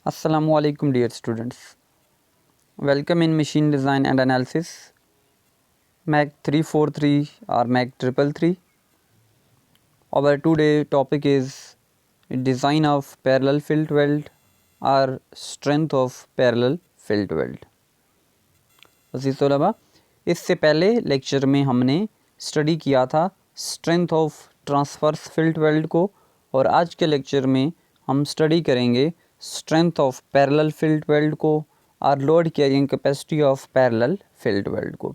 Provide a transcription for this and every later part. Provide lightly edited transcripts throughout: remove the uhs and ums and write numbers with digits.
Assalamualaikum dear students. Welcome in Machine Design and Analysis, MAC 343 or MAC 333. Our today topic is design of parallel filled weld or strength of parallel filled weld. अजीज़ तलबा, इससे पहले lecture में हमने study किया था strength of transverse field weld को, और आज के लेक्चर में हम स्टडी करेंगे strength of parallel field weld को और load carrying capacity of parallel field weld को।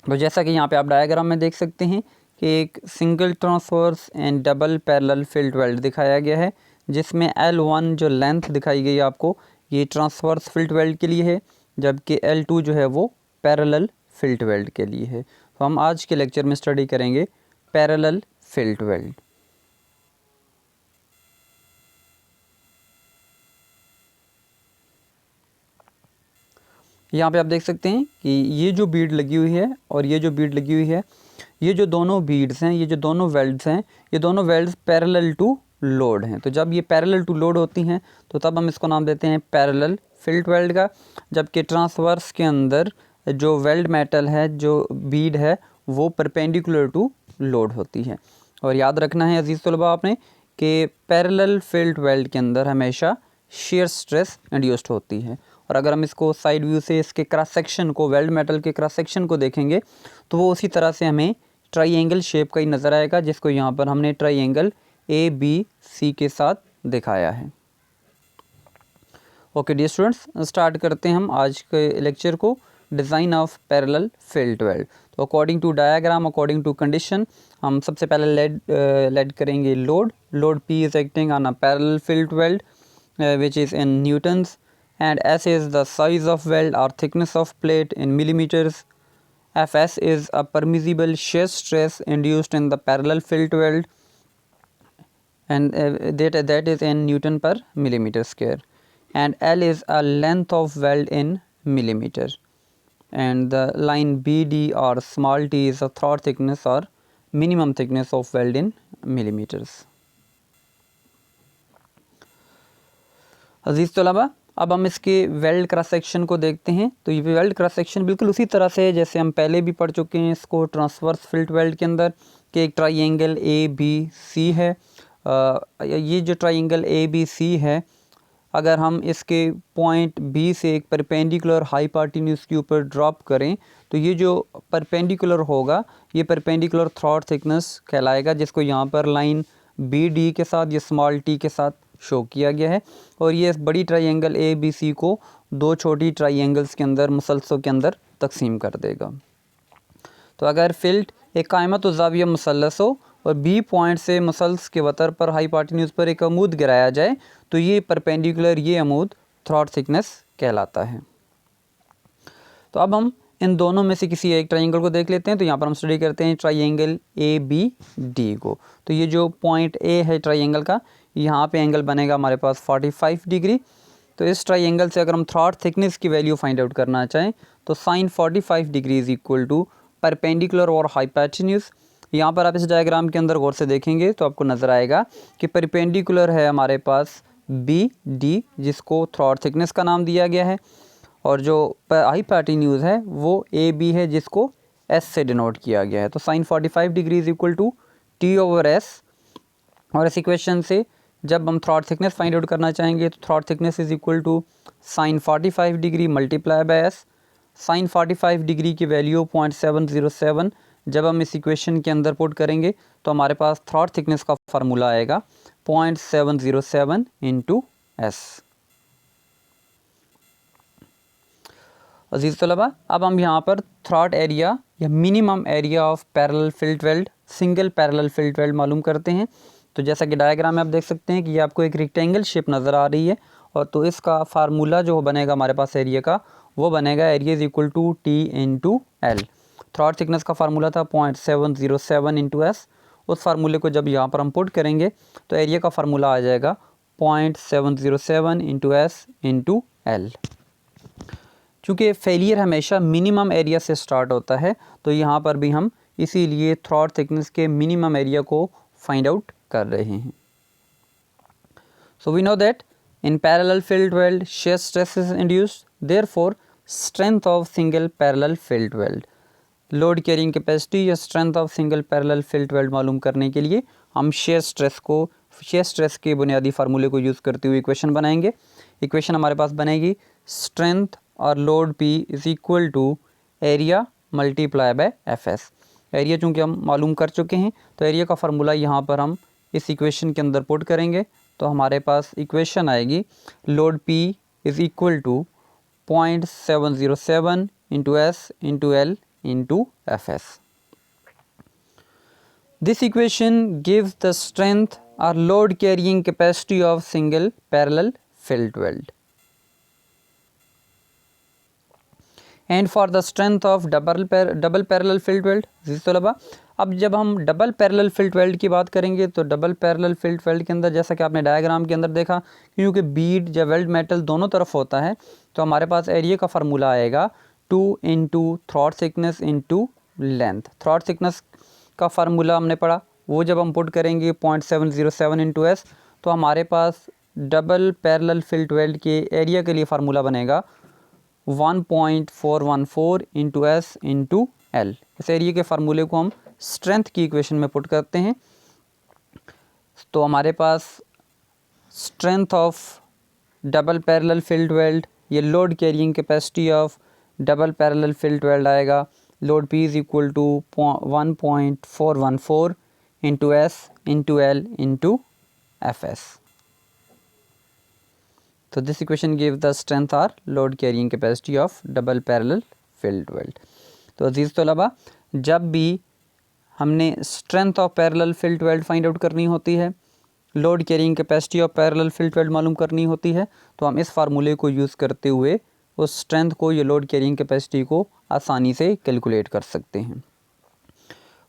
तो जैसा कि यहाँ पे आप डायग्राम में देख सकते हैं कि एक single transverse and double parallel field weld दिखाया गया है, जिसमें L1 जो लेंथ दिखाई गई आपको ये ट्रांसवर्स फील्ड वेल्ड के लिए है, जबकि L2 जो है वो पैरेलल फील्ड वेल्ड के लिए है। तो हम आज के लेक्चर में स्टडी करेंगे पैरेलल फील्ड वेल्ड। यहाँ पे आप देख सकते हैं कि ये जो बीड लगी हुई है और ये जो बीड लगी हुई है, ये जो दोनों बीड्स हैं, ये जो दोनों वेल्ड्स हैं, ये दोनों वेल्ड्स पैरेलल टू लोड हैं। तो जब ये पैरेलल टू लोड होती हैं तो तब हम इसको नाम देते हैं पैरेलल फील्ड वेल्ड का, जबकि ट्रांसवर्स के अंदर जो वेल्ड मेटल है, जो बीड है, वो परपेंडिकुलर टू लोड होती है। और याद रखना है अजीज़ तलबा आपने कि पैरेलल फील्ड वेल्ड के अंदर हमेशा शेयर स्ट्रेस इंड्यूस्ड होती है। और अगर हम इसको साइड व्यू से इसके क्रॉस सेक्शन को, वेल्ड मेटल के क्रॉस सेक्शन को देखेंगे तो वो उसी तरह से हमें ट्राइएंगल शेप का ही नज़र आएगा, जिसको यहाँ पर हमने ट्राइएंगल ABC के साथ दिखाया है। ओके डियर स्टूडेंट्स, स्टार्ट करते हैं हम आज के लेक्चर को, design of parallel field weld. तो according to diagram, according to condition, हम सबसे पहले लेड करेंगे load P is acting on a parallel field weld which is in newtons, and S is the size of weld or thickness of plate in millimeters. Fs is a permissible shear stress induced in the parallel filled weld, and that is in Newton per millimeter square. And L is a length of weld in millimeter. And the line BD or small t is a throat thickness or minimum thickness of weld in millimeters. अजीज़ तलबा, अब हम इसके weld cross section को देखते हैं। तो ये weld cross section बिल्कुल उसी तरह से है जैसे हम पहले भी पढ़ चुके हैं इसको ट्रांसवर्स फील्ड वेल्ड के अंदर, कि एक ट्राइएंगल ABC है। ये जो ट्राइएंगल ABC है, अगर हम इसके पॉइंट B से एक परपेंडिकुलर हाइपोटेन्यूज के ऊपर ड्रॉप करें तो ये जो परपेंडिकुलर होगा ये परपेंडिकुलर थ्रॉट थिकनेस कहलाएगा, जिसको यहाँ पर लाइन BD के साथ, ये स्मॉल t के साथ शो किया गया है। और ये बड़ी ट्राइएंगल ABC को दो छोटी ट्राइएंगल्स के अंदर, मुसलसों के अंदर तकसीम कर देगा। तो अगर फील्ड एक कायमत ज़ाविया मुसलस हो और B पॉइंट से मुसलस के वतर पर हाइपोटेन्यूज पर एक अमूद गिराया जाए तो ये परपेंडिकुलर, ये अमूद थ्रॉट थिकनेस कहलाता है। तो अब हम इन दोनों में से किसी एक ट्राइएंगल को देख लेते हैं। तो यहाँ पर हम स्टडी करते हैं ट्राइएंगल ABD को। तो ये जो पॉइंट A है ट्राइएंगल का, यहाँ पे एंगल बनेगा हमारे पास 45 डिग्री। तो इस ट्राइएंगल से अगर हम थ्रॉट थिकनेस की वैल्यू फाइंड आउट करना चाहें तो sine 45 degree is equal to perpendicular और हाइपोटेन्यूज। यहाँ पर आप इस डायग्राम के अंदर गौर से देखेंगे तो आपको नज़र आएगा कि परपेंडिकुलर है हमारे पास BD, जिसको थ्रॉट थिकनेस का नाम दिया गया है, और जो हाइपोटेन्यूज है वो AB है, जिसको S से डिनोट किया गया है। तो sine 45 degree is equal to T/S, और इस इक्वेशन से जब हम थ्रॉट थिकनेस फाइंड आउट करना चाहेंगे तो throat thickness is equal to sine 45 degree multiply by S। Sine 45 degree की वैल्यू 0.707 जब हम इस इक्वेशन के अंदर पुट करेंगे तो हमारे पास थ्रॉट थिकनेस का फार्मूला आएगा 0.707 इंटू S। अजीज़ तलबा, अब हम यहाँ पर थ्रॉट एरिया या minimum area of parallel field weld, single parallel field weld मालूम करते हैं। तो जैसा कि डायग्राम में आप देख सकते हैं कि ये आपको एक रेक्टेंगल शेप नज़र आ रही है, और तो इसका फार्मूला जो बनेगा हमारे पास एरिया का, वो बनेगा area is equal to T into L। Throat thickness का फार्मूला था 0.707 इंटू S। उस फार्मूले को जब यहाँ पर हम पुट करेंगे तो एरिया का फार्मूला आ जाएगा 0.707 इंटू S इंटू L। चूँकि फेलियर हमेशा मिनिमम एरिया से स्टार्ट होता है तो यहाँ पर भी हम इसीलिए थ्रॉट थिकनेस के मिनिमम एरिया को फाइंड आउट कर रहे हैं। So we know that In parallel filled weld, shear stress is induced. Therefore, strength of single parallel filled weld. Load carrying capacity या strength of single parallel fillet weld मालूम करने के लिए हम शेयर स्ट्रेस के बुनियादी फार्मूले को यूज़ करते हुए इक्वेशन बनाएंगे। इक्वेशन हमारे पास बनेगी स्ट्रेंथ और load P is equal to area multiply by F S. Area चूँकि हम मालूम कर चुके हैं तो एरिया का फार्मूला यहाँ पर हम इस इक्वेशन के अंदर पुट करेंगे। तो हमारे पास इक्वेशन आएगी load P is equal to 0.707 into S into L into Fs. This equation gives the strength or load carrying capacity of single parallel filled weld. And for the strength of double parallel filled weld, जिस तलबा अब जब हम double parallel fillet weld की बात करेंगे तो double parallel fillet weld के अंदर जैसा कि आपने डायग्राम के अंदर देखा, क्योंकि बीड या वेल्ड मेटल दोनों तरफ होता है तो हमारे पास एरिया का फार्मूला आएगा 2 into throat thickness into length. Throat thickness का फार्मूला हमने पढ़ा, वो जब हम पुट करेंगे 0.707 इंटू एस तो हमारे पास डबल पैरेलल फिल्ट वेल्ड के एरिया के लिए फार्मूला बनेगा 1.414 इंटू एस इंटू एल। इस एरिया के फार्मूले को हम स्ट्रेंथ की इक्वेशन में पुट करते हैं तो हमारे पास strength of double parallel fillet weld ये load carrying capacity of double parallel fillet weld आएगा load P is equal to 1.414 into S into L into F S. तो this equation give the strength or load carrying capacity of double parallel fillet weld. तो अजीज़ तलबा, जब भी हमने strength of parallel fillet weld find out करनी होती है, load carrying capacity of parallel fillet weld मालूम करनी होती है, तो हम इस फार्मूले को यूज़ करते हुए उस स्ट्रेंथ को या लोड कैरिंग कैपेसिटी को आसानी से कैलकुलेट कर सकते हैं।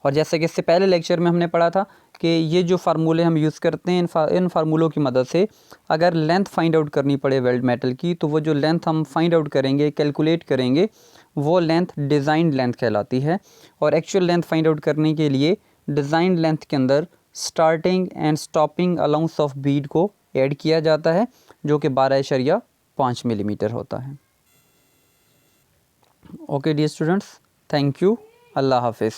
और जैसे कि इससे पहले लेक्चर में हमने पढ़ा था कि ये जो फार्मूले हम यूज़ करते हैं इन फार्मूलों की मदद से अगर लेंथ फाइंड आउट करनी पड़े वेल्ड मेटल की तो वो जो लेंथ हम फाइंड आउट करेंगे, कैलकुलेट करेंगे, वो लेंथ डिज़ाइन लेंथ कहलाती है। और एक्चुअल लेंथ फाइंड आउट करने के लिए डिज़ाइन लेंथ के अंदर starting and stopping allowance of Beed को ऐड किया जाता है जो कि 12.5 मिलीमीटर होता है। Okay dear students, thank you, अल्लाह हाफिज़।